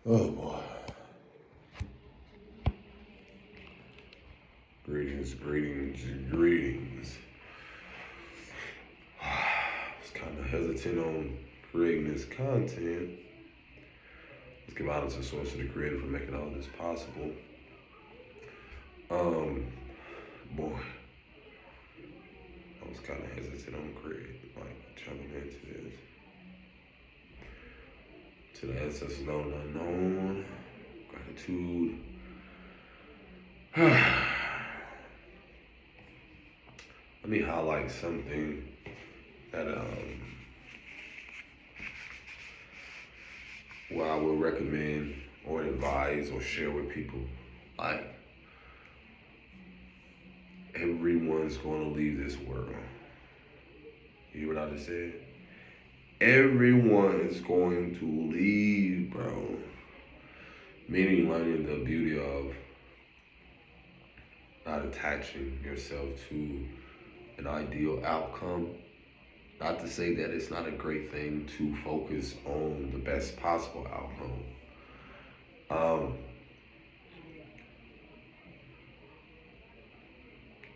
Oh boy. Greetings, greetings, greetings. I was kind of hesitant on creating this content. Let's give honor to the source of the creator for making all this possible. Boy, I was kind of hesitant on jumping into this. To the ancestors known and unknown, gratitude. Let me highlight something that what I would recommend or advise or share with people. Like, everyone's going to leave this world. You hear what I just said? Everyone's going to leave, bro. Meaning learning the beauty of not attaching yourself to an ideal outcome. Not to say that it's not a great thing to focus on the best possible outcome.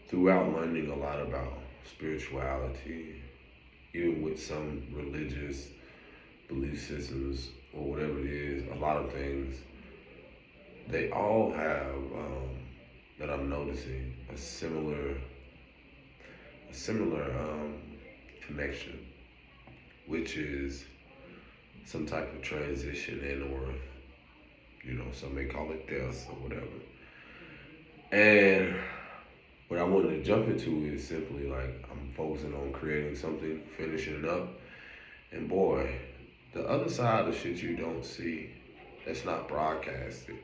Throughout learning a lot about spirituality, even with some religious belief systems or whatever it is, a lot of things, they all have, that I'm noticing, a similar connection, which is some type of transition or, some may call it death or whatever. And what I wanted to jump into is simply like I'm focusing on creating something, finishing it up, and boy, the other side of shit you don't see, that's not broadcasted,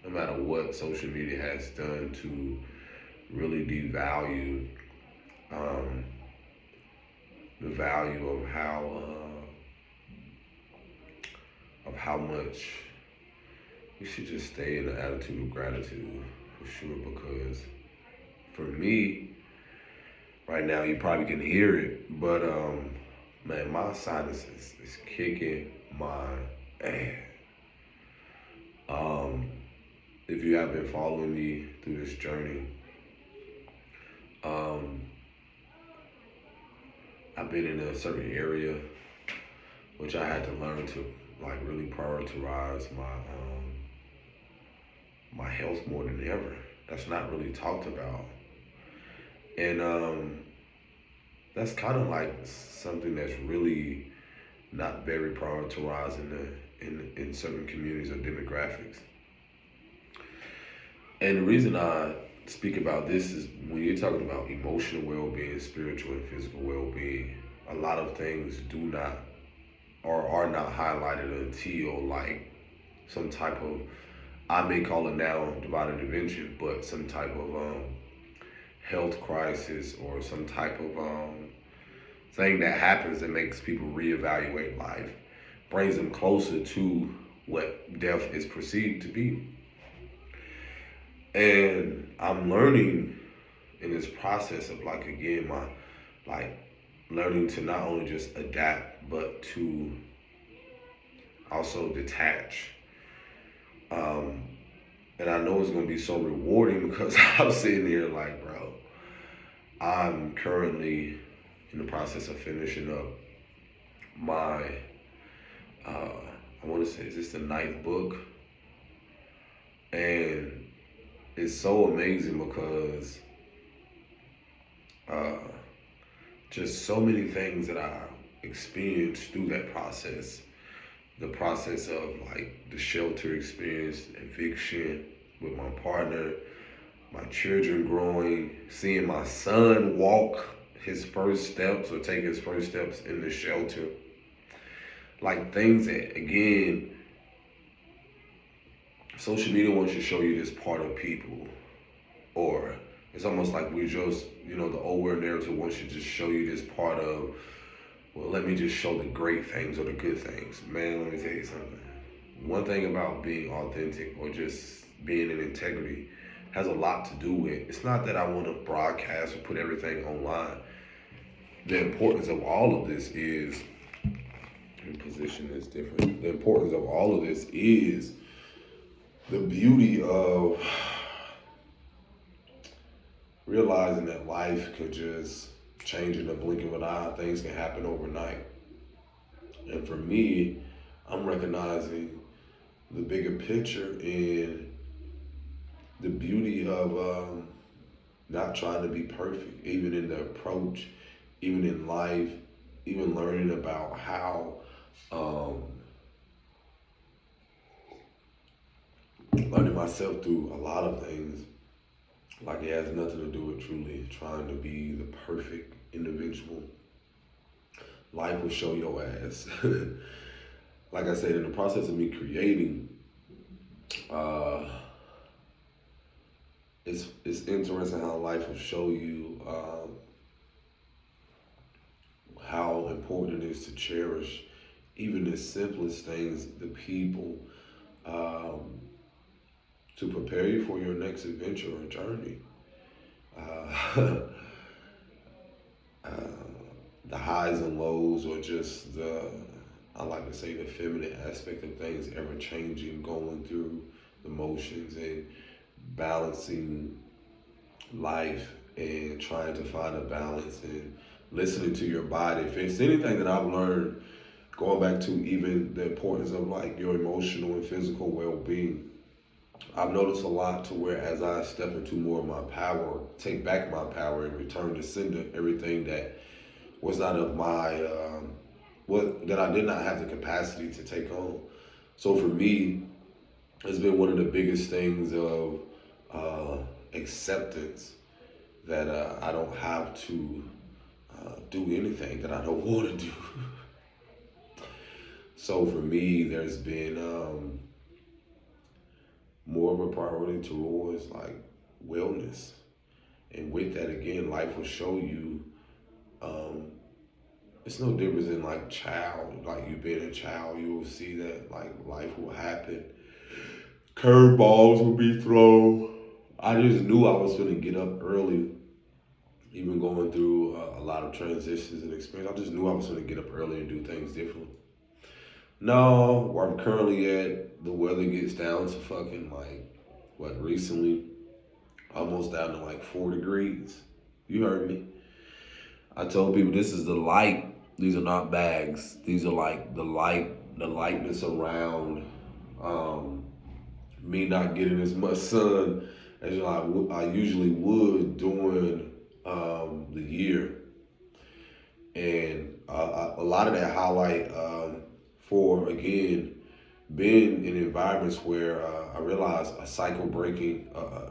no matter what social media has done to really devalue the value of how much we should just stay in the attitude of gratitude for sure. Because for me, right now you probably can hear it, but man, my sinus is kicking my ass. If you have been following me through this journey, I've been in a certain area which I had to learn to like really prioritize my health more than ever. That's not really talked about. And that's kind of like something that's really not very prioritized in certain communities or demographics. And the reason I speak about this is when you're talking about emotional well-being, spiritual and physical well-being, a lot of things do not or are not highlighted until like some type of, I may call it now divine intervention, but some type of health crisis or some type of thing that happens that makes people reevaluate life, brings them closer to what death is perceived to be. And I'm learning in this process of learning to not only just adapt, but to also detach. And I know it's gonna be so rewarding because I'm sitting here like, bro, I'm currently in the process of finishing up my, I wanna say, is this the 9th book? And it's so amazing because just so many things that I experienced through that process. The process of like the shelter experience, eviction with my partner, my children growing, seeing my son walk his first steps or take his first steps in the shelter. Like things that, again, social media wants to show you this part of people, or it's almost like we just, the old world narrative wants to just show you this part of, well, let me just show the great things or the good things. Man, let me tell you something. One thing about being authentic or just being in integrity has a lot to do with, it's not that I want to broadcast or put everything online. The importance of all of this is, your position is different. The importance of all of this is the beauty of realizing that life could just change in the blink of an eye. Things can happen overnight. And for me, I'm recognizing the bigger picture in the beauty of not trying to be perfect, even in the approach, even in life, even learning about how, um, learning myself through a lot of things. Like it has nothing to do with truly trying to be the perfect individual. Life will show your ass. Like I said, in the process of me creating, uh, it's interesting how life will show you how important it is to cherish even the simplest things, the people, um, to prepare you for your next adventure or journey. Uh, uh, the highs and lows, or just I like to say, the feminine aspect of things, ever changing, going through the motions and balancing life and trying to find a balance and listening to your body. If it's anything that I've learned, going back to even the importance of like your emotional and physical well-being, I've noticed a lot to where as I step into more of my power, take back my power and return to sender everything that was not of my, what that I did not have the capacity to take on. So for me, it's been one of the biggest things of acceptance that I don't have to do anything that I don't want to do. So for me, there's been more of a priority towards like wellness. And with that, again, life will show you um, it's no difference in like child, like you being a child, you will see that like life will happen. Curveballs will be thrown. I just knew I was going to get up early, even going through a lot of transitions and experience. I just knew I was going to get up early and do things differently. No, where I'm currently at, the weather gets down to fucking like, what, recently, almost down to like 4 degrees. You heard me. I told people this is the light. These are not bags. These are like the lightness around um, me not getting as much sun as I usually would during the year. And a lot of that highlight for, again, being in environments where I realized a cycle breaking,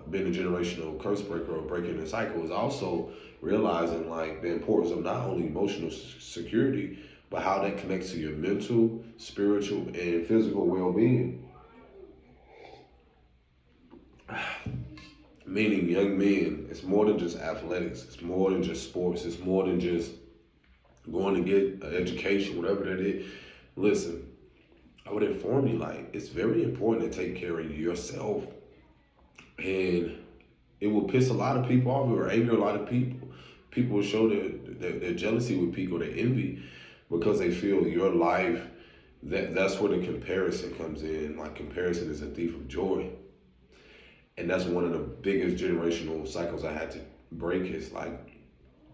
being a generational curse breaker or breaking the cycle, is also realizing like the importance of not only emotional security, but how that connects to your mental, spiritual, and physical well-being. Meaning, young men, it's more than just athletics. It's more than just sports. It's more than just going to get an education, whatever that is. Listen, I would inform you, like, it's very important to take care of yourself. And it will piss a lot of people off or anger a lot of people. People will show their jealousy with people, their envy, because they feel your life, that's where the comparison comes in. Like, comparison is a thief of joy. And that's one of the biggest generational cycles I had to break, is like,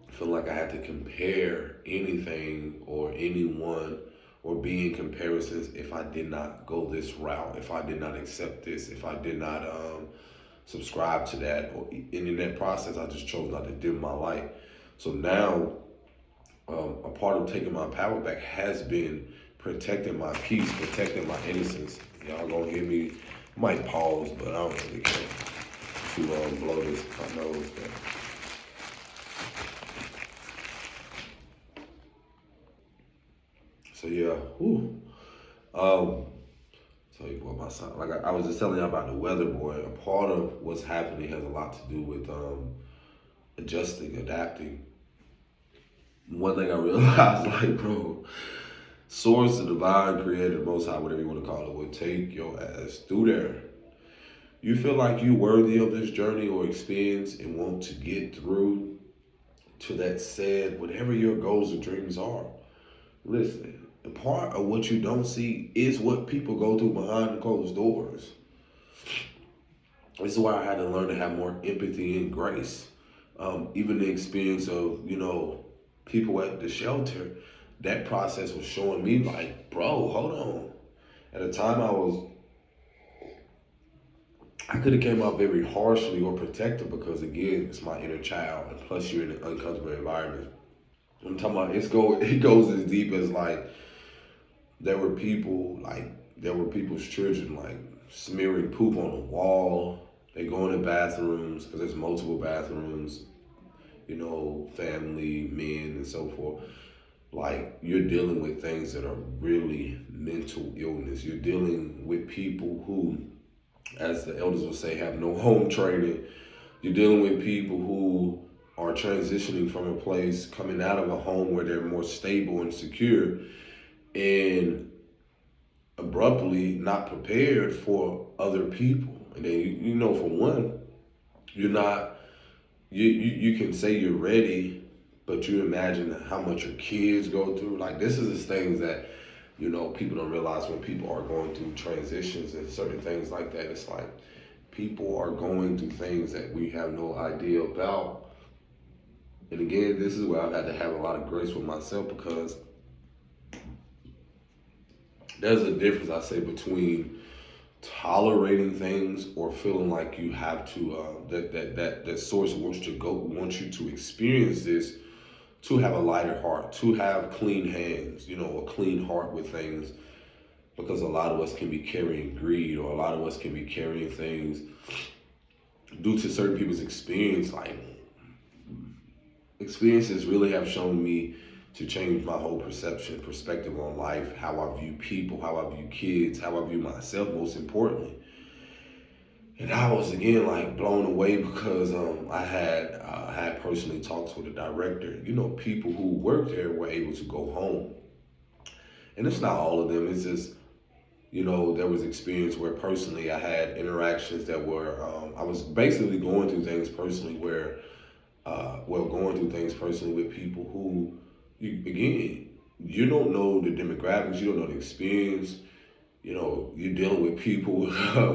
feel like I had to compare anything or anyone or be in comparisons if I did not go this route, if I did not accept this, if I did not subscribe to that. And in that process, I just chose not to dim my light. So now, a part of taking my power back has been protecting my peace, protecting my innocence. Y'all gonna hear me, might pause, but I don't really care to blow this my nose. But so yeah, whew. Tell you what, my son, like I was just telling you about the weather, boy. A part of what's happening has a lot to do with adjusting, adapting. One thing I realized, like, bro, source, the divine, creator, the most high, whatever you want to call it, will take your ass through there. You feel like you worthy of this journey or experience and want to get through to that said, whatever your goals and dreams are. Listen, the part of what you don't see is what people go through behind the closed doors. This is why I had to learn to have more empathy and grace. Even the experience of, people at the shelter, that process was showing me like, bro, hold on. At the time I could have came out very harshly or protective because again, it's my inner child, and plus you're in an uncomfortable environment. I'm talking about it goes as deep as like there were people's children like smearing poop on the wall. They go in the bathrooms because there's multiple bathrooms, family, men, and so forth. Like you're dealing with things that are really mental illness. You're dealing with people who, as the elders would say, have no home training. You're dealing with people who are transitioning from a place, coming out of a home where they're more stable and secure, and abruptly not prepared for other people. And then, for one, you're not, you can say you're ready, but you imagine how much your kids go through. Like this is the things that, people don't realize when people are going through transitions and certain things like that. It's like people are going through things that we have no idea about. And again, this is where I've had to have a lot of grace with myself because there's a difference, I say, between tolerating things or feeling like you have to, that source wants you to experience this, to have a lighter heart, to have clean hands, a clean heart with things, because a lot of us can be carrying greed, or a lot of us can be carrying things due to certain people's experience. Like experiences really have shown me to change my whole perspective on life, how I view people, how I view kids, how I view myself, most importantly. And I was again like blown away because I had personally talked with the director. People who worked there were able to go home, and it's not all of them. It's just there was experience where personally I had interactions that were I was basically going through things personally where going through things personally with people who you don't know the demographics, you don't know the experience. You're dealing with people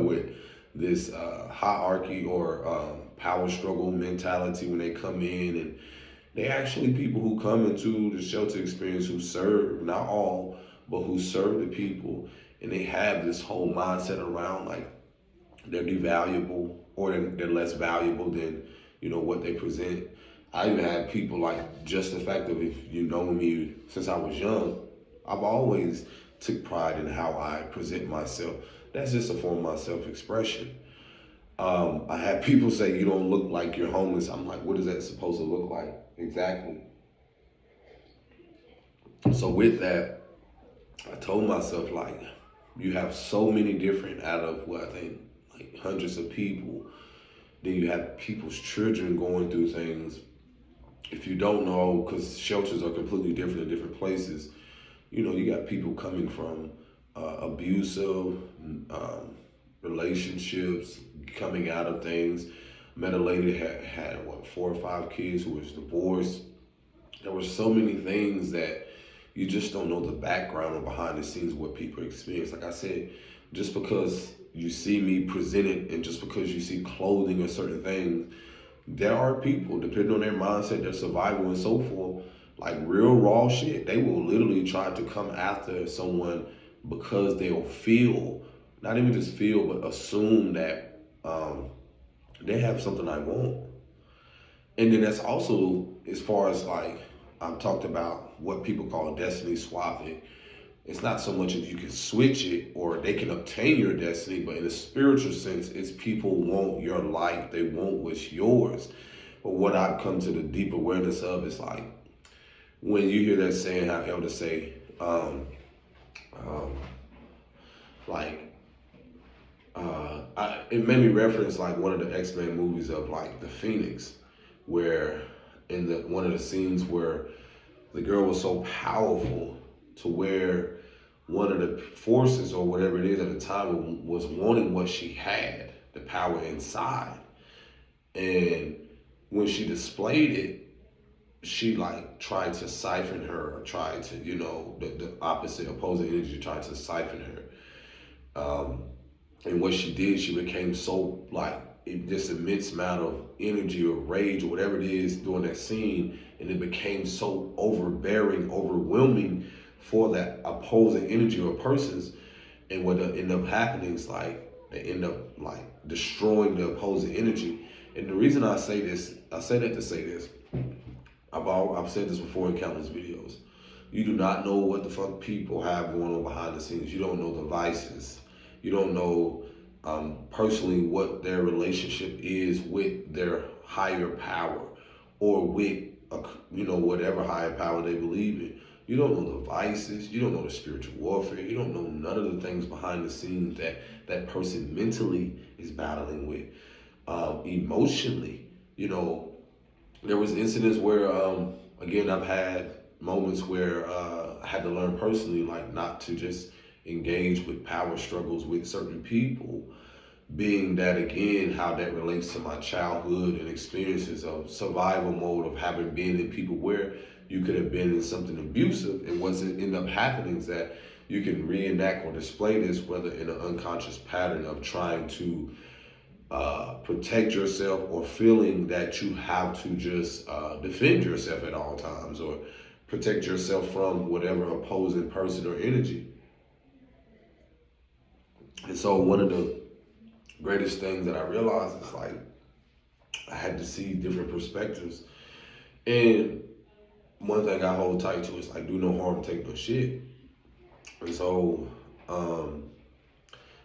with this hierarchy or power struggle mentality when they come in, and they actually people who come into the shelter experience who serve, not all, but who serve the people, and they have this whole mindset around like they're devaluable or they're less valuable than what they present. I even had people like, just the fact of, if you know me since I was young, I've always took pride in how I present myself. That's just a form of my self-expression. I had people say, you don't look like you're homeless. I'm like, what is that supposed to look like exactly? So with that, I told myself, like, you have so many different, out of what I think, like hundreds of people. Then you have people's children going through things. If you don't know, because shelters are completely different in different places, you got people coming from abusive relationships, coming out of things. Met a lady that had 4 or 5 kids who was divorced. There were so many things that you just don't know the background or behind the scenes what people experience. Like I said, just because you see me presented and just because you see clothing or certain things, there are people, depending on their mindset, their survival and so forth, like real raw shit, they will literally try to come after someone because they'll feel, not even just feel, but assume that they have something I want. And then that's also, as far as like, I've talked about what people call destiny swapping. It's not so much if you can switch it or they can obtain your destiny, but in a spiritual sense, it's people want your life. They want what's yours. But what I've come to the deep awareness of is like, when you hear that saying, how elders say, it made me reference like one of the X-Men movies of like the Phoenix, where in one of the scenes where the girl was so powerful to where one of the forces or whatever it is at the time was wanting what she had, the power inside. And when she displayed it, she like tried to siphon her, or tried to, the opposite, opposing energy tried to siphon her. And what she did, she became so like this immense amount of energy or rage or whatever it is during that scene, and it became so overbearing, overwhelming for that opposing energy or persons. And what ended up happening is like they end up like destroying the opposing energy. And the reason I say this, I say that to say this. I've said this before in countless videos. You do not know what the fuck people have going on behind the scenes. You don't know the vices. You don't know personally what their relationship is with their higher power or with whatever higher power they believe in. You don't know the vices. You don't know the spiritual warfare. You don't know none of the things behind the scenes that that person mentally is battling with. Emotionally, there was incidents where, again, I've had moments where I had to learn personally, like not to just engage with power struggles with certain people, being that, again, how that relates to my childhood and experiences of survival mode of having been in people where you could have been in something abusive, and what's end up happening is that you can reenact or display this, whether in an unconscious pattern of trying to protect yourself or feeling that you have to just defend yourself at all times or protect yourself from whatever opposing person or energy. And so one of the greatest things that I realized is like I had to see different perspectives. And one thing I hold tight to is like do no harm, take no shit. And so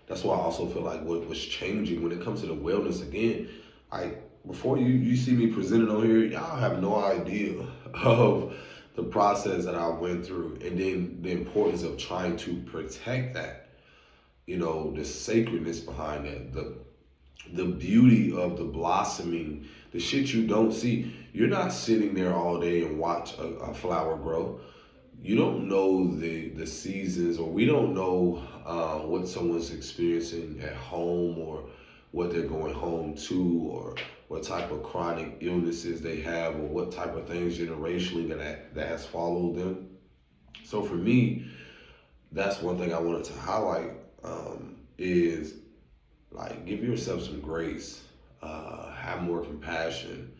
that's why I also feel like what was changing when it comes to the wellness again. Before you see me presented on here, y'all have no idea of the process that I went through, and then the importance of trying to protect that. The sacredness behind that, the beauty of the blossoming, the shit you don't see. You're not sitting there all day and watch a flower grow. You don't know the seasons, or we don't know what someone's experiencing at home, or what they're going home to, or what type of chronic illnesses they have, or what type of things generationally that has followed them. So for me, that's one thing I wanted to highlight, is like give yourself some grace, have more compassion,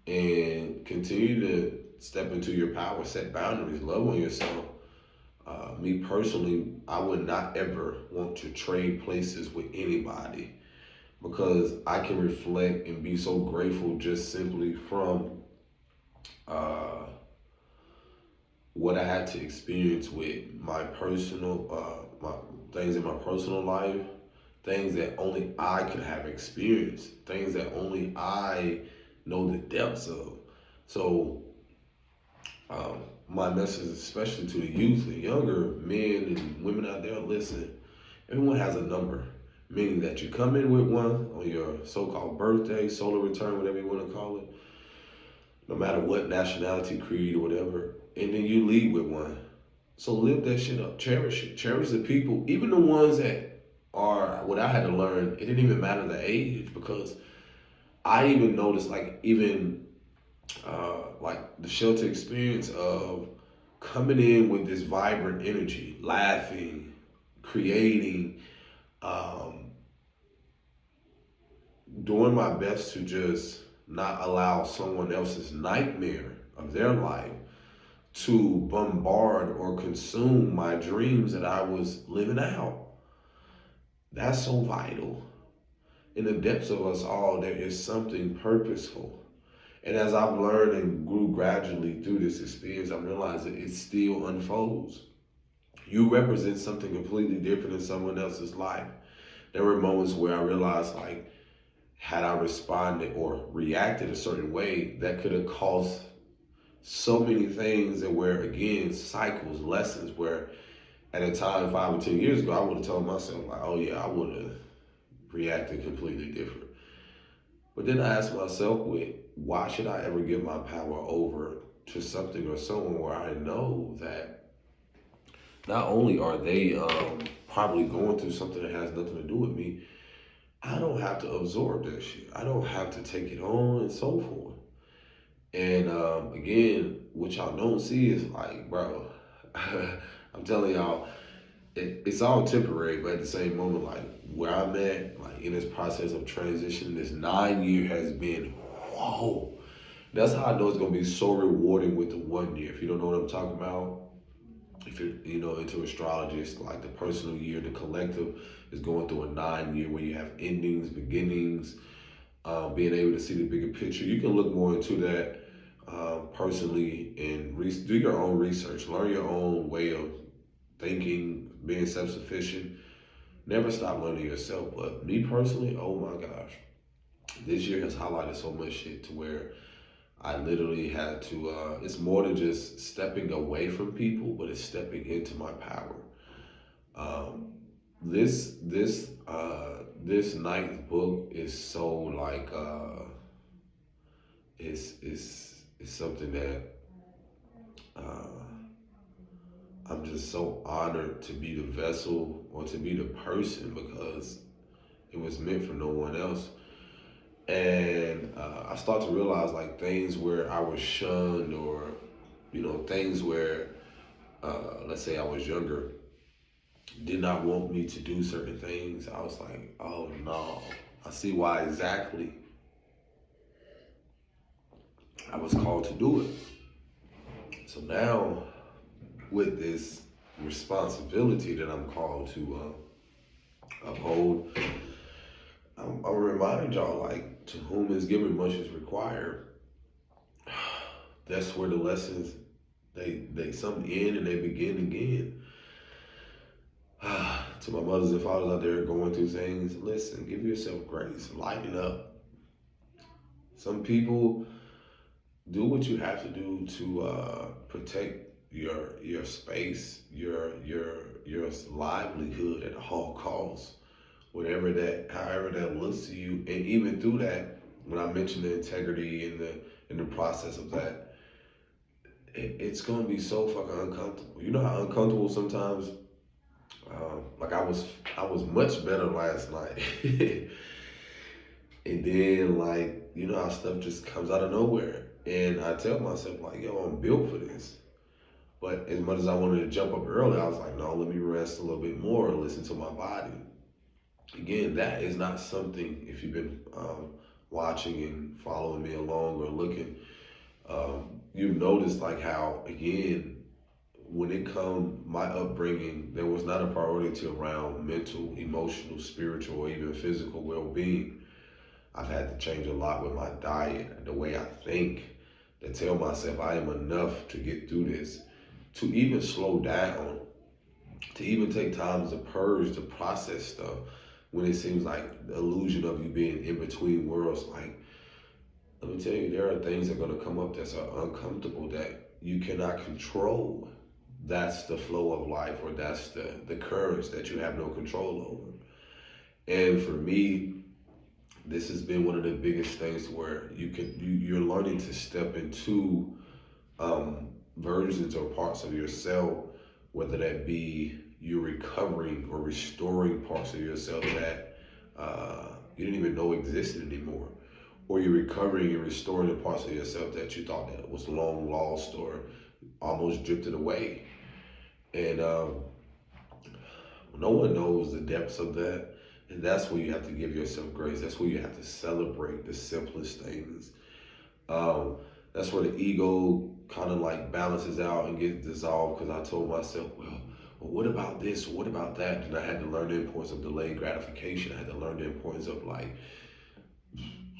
and continue to step into your power, set boundaries, love on yourself. Me personally, I would not ever want to trade places with anybody, because I can reflect and be so grateful just simply from what I had to experience with my personal, my things in my personal life, things that only I could have experienced, things that only I know the depths of. So my message, especially to the youth and younger men and women out there, listen, everyone has a number, meaning that you come in with one on your so-called birthday, solar return, whatever you want to call it, no matter what nationality, creed, or whatever, and then you leave with one. So live that shit up, cherish it, cherish the people, even the ones that are, what I had to learn, it didn't even matter the age, because I even noticed, like, even like the shelter experience of coming in with this vibrant energy, laughing, creating, doing my best to just not allow someone else's nightmare of their life to bombard or consume my dreams that I was living out. That's so vital. In the depths of us all, there is something purposeful. And as I've learned and grew gradually through this experience, I'm realizing it still unfolds. You represent something completely different in someone else's life. There were moments where I realized, like, had I responded or reacted a certain way, that could have caused so many things that were, again, cycles, lessons, where at a time 5 or 10 years ago, I would have told myself, like, oh yeah, I would have reacted completely different. But then I asked myself, why should I ever give my power over to something or someone where I know that not only are they probably going through something that has nothing to do with me, I don't have to absorb that shit. I don't have to take it on and so forth. And again, what y'all don't see is like, bro, I'm telling y'all, it's all temporary, but at the same moment, like where I'm at, like in this process of transition, this 9 year has been whoa. That's how I know it's gonna be so rewarding with the 1 year. If you don't know what I'm talking about, if you're into astrology, it's like the personal year, the collective is going through a 9 year where you have endings, beginnings, being able to see the bigger picture. You can look more into that personally and do your own research, learn your own way of thinking, being self-sufficient. Never stop learning yourself. But me personally, oh my gosh, this year has highlighted so much shit to where I literally had to, it's more than just stepping away from people, but it's stepping into my power. Um, this ninth book is so like, it's something that uh, I'm just so honored to be the vessel or to be the person because it was meant for no one else. And I start to realize like things where I was shunned or, things where, let's say I was younger, did not want me to do certain things. I was like, oh no, I see why exactly I was called to do it. So now with this responsibility that I'm called to uphold, I'm reminding y'all, like, to whom is given, much is required. That's where the lessons, they some end and they begin again. To my mothers and fathers out there going through things, listen, give yourself grace, lighten up. Some people do what you have to do to protect your space, your livelihood at all costs. Whatever that, however that looks to you, and even through that, when I mentioned the integrity in the process of that, it's gonna be so fucking uncomfortable. You know how uncomfortable sometimes. Like I was much better last night, and then like how stuff just comes out of nowhere, and I tell myself like, yo, I'm built for this. But as much as I wanted to jump up early, I was like, no, let me rest a little bit more, listen to my body. Again, that is not something, if you've been watching and following me along or looking, you've noticed like how, again, when it comes, my upbringing, there was not a priority around mental, emotional, spiritual, or even physical well-being. I've had to change a lot with my diet, the way I think, to tell myself I am enough to get through this, to even slow down, to even take time to purge, to process stuff. When it seems like the illusion of you being in between worlds, like, let me tell you, there are things that are going to come up that are uncomfortable that you cannot control. That's the flow of life, or that's the currents that you have no control over. And for me, this has been one of the biggest things where you're learning to step into versions or parts of yourself, whether that be you're recovering or restoring parts of yourself that you didn't even know existed anymore, or you're recovering and restoring the parts of yourself that you thought that was long lost or almost drifted away. And no one knows the depths of that. And that's where you have to give yourself grace. That's where you have to celebrate the simplest things. That's where the ego kind of like balances out and gets dissolved, because I told myself, well, what about this? What about that? And I had to learn the importance of delayed gratification. I had to learn the importance of like,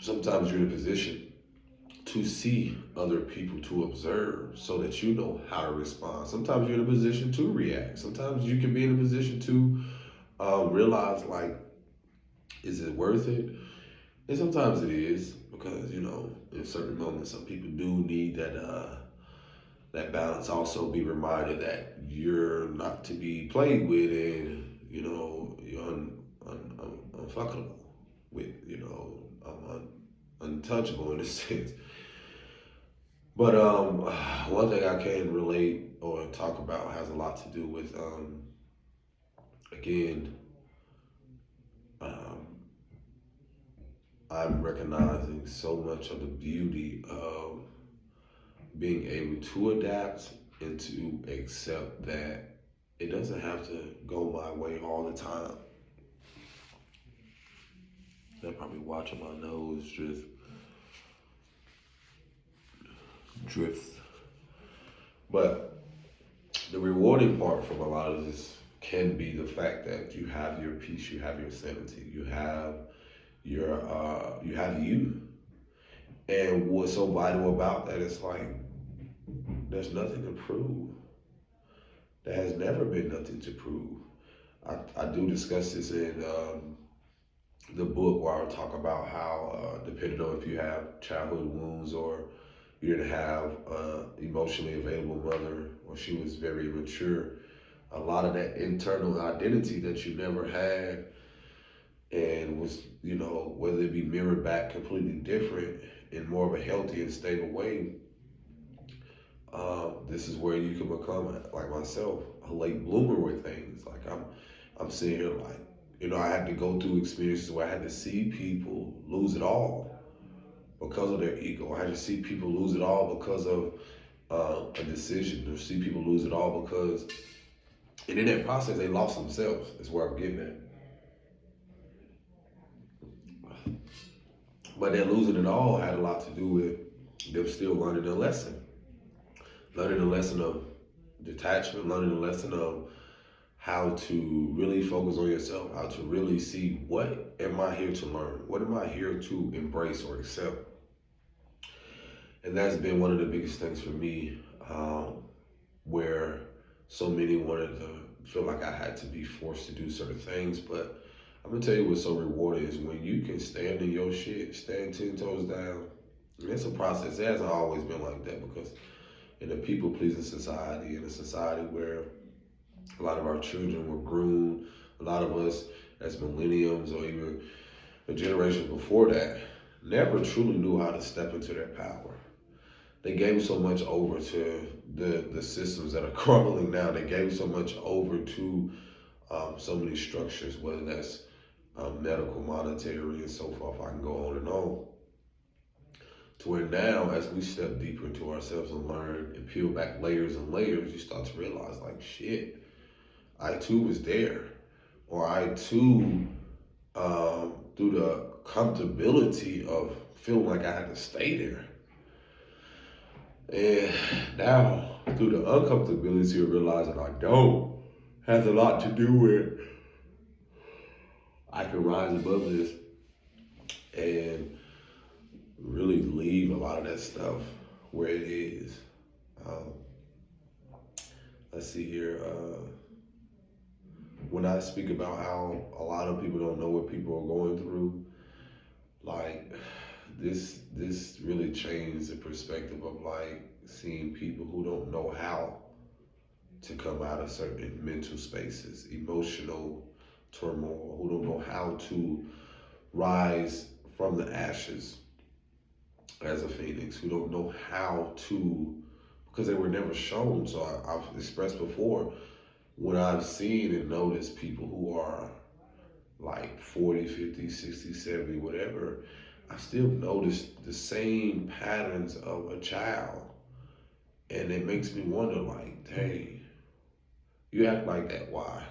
sometimes you're in a position to see other people, to observe, so that you know how to respond. Sometimes you're in a position to react. Sometimes you can be in a position to realize like, is it worth it? And sometimes it is, because in certain moments, some people do need that balance. Also, be reminded that you're not to be played with, and you're unfuckable with, untouchable in a sense. But one thing I can relate or talk about has a lot to do with again. I'm recognizing so much of the beauty of being able to adapt and to accept that it doesn't have to go my way all the time. They're probably watching my nose just drift. But the rewarding part from a lot of this can be the fact that you have your peace, you have your sanity, you have you have you. And what's so vital about that is like there's nothing to prove. There has never been nothing to prove. I do discuss this in the book where I talk about how, depending on if you have childhood wounds or you didn't have emotionally available mother or she was very immature, a lot of that internal identity that you never had and was, whether it be mirrored back completely different in more of a healthy and stable way, this is where you can become, like myself, a late bloomer with things. Like I'm sitting here like, I had to go through experiences where I had to see people lose it all because of their ego. I had to see people lose it all because of a decision, or see people lose it all because, and in that process, they lost themselves. Is where I'm getting at. But that losing it all had a lot to do with them still learning a lesson. Learning the lesson of detachment, learning the lesson of how to really focus on yourself, how to really see what am I here to learn? What am I here to embrace or accept? And that's been one of the biggest things for me, where so many wanted to feel like I had to be forced to do certain things. But I'm gonna tell you what's so rewarding is when you can stand in your shit, stand 10 toes down. And it's a process. It hasn't always been like that because in a people-pleasing society, in a society where a lot of our children were groomed, a lot of us as millenniums or even the generations before that never truly knew how to step into their power. They gave so much over to the systems that are crumbling now. They gave so much over to so many structures, whether that's medical, monetary, and so forth. I can go on and on. To where now, as we step deeper into ourselves and learn and peel back layers and layers, you start to realize, like, shit, I too was there. Or I too, through the comfortability of feeling like I had to stay there. And now, through the uncomfortability of realizing I don't, has a lot to do with I can rise above this and really leave a lot of that stuff where it is. Let's see here. When I speak about how a lot of people don't know what people are going through, like this really changed the perspective of like seeing people who don't know how to come out of certain mental spaces, emotional turmoil, who don't know how to rise from the ashes as a phoenix, who don't know how to, because they were never shown. So I've expressed before, when I've seen and noticed people who are like 40, 50, 60, 70, whatever, I still notice the same patterns of a child. And it makes me wonder, like, hey, you act like that, why?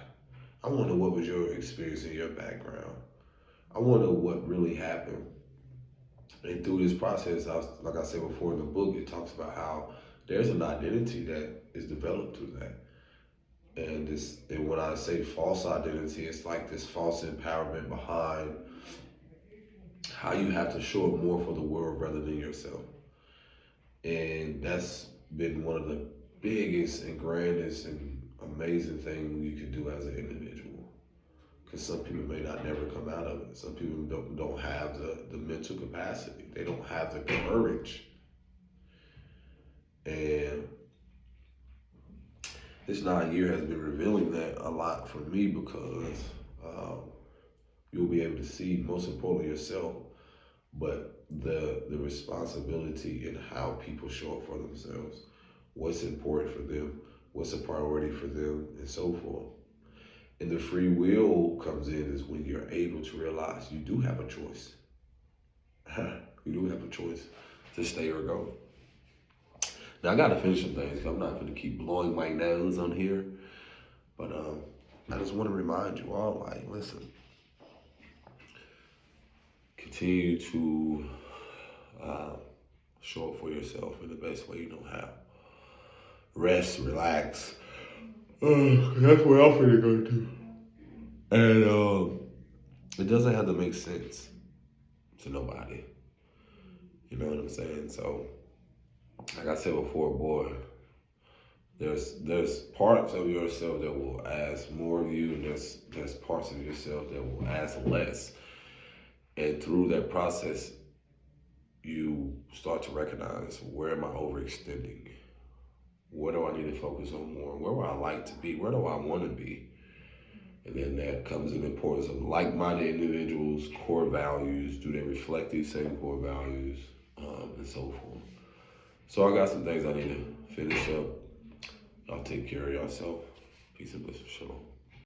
I wonder what was your experience in your background. I wonder what really happened. And through this process, like I said before in the book, it talks about how there's an identity that is developed through that. And when I say false identity, it's like this false empowerment behind how you have to show up more for the world rather than yourself. And that's been one of the biggest and grandest and amazing things you can do as an individual. Because some people may not never come out of it. Some people don't have the mental capacity. They don't have the courage. And this 9 year has been revealing that a lot for me because you'll be able to see, most importantly, yourself, but the responsibility in how people show up for themselves, what's important for them, what's a priority for them, and so forth. And the free will comes in is when you're able to realize you do have a choice. You do have a choice to stay or go. Now I gotta finish some things. I'm not gonna keep blowing my nose on here. But I just want to remind you all, like, listen, continue to show up for yourself in the best way you know how. Rest, relax. That's what I'm finna go to. And it doesn't have to make sense to nobody. You know what I'm saying? So, like I said before, boy, there's parts of yourself that will ask more of you, and there's parts of yourself that will ask less. And through that process, you start to recognize, where am I overextending? What do I need to focus on more? Where would I like to be? Where do I want to be? And then that comes in the importance of like-minded individuals, core values. Do they reflect these same core values, and so forth? So I got some things I need to finish up. Y'all take care of yourself. Peace and blessings. Shalom.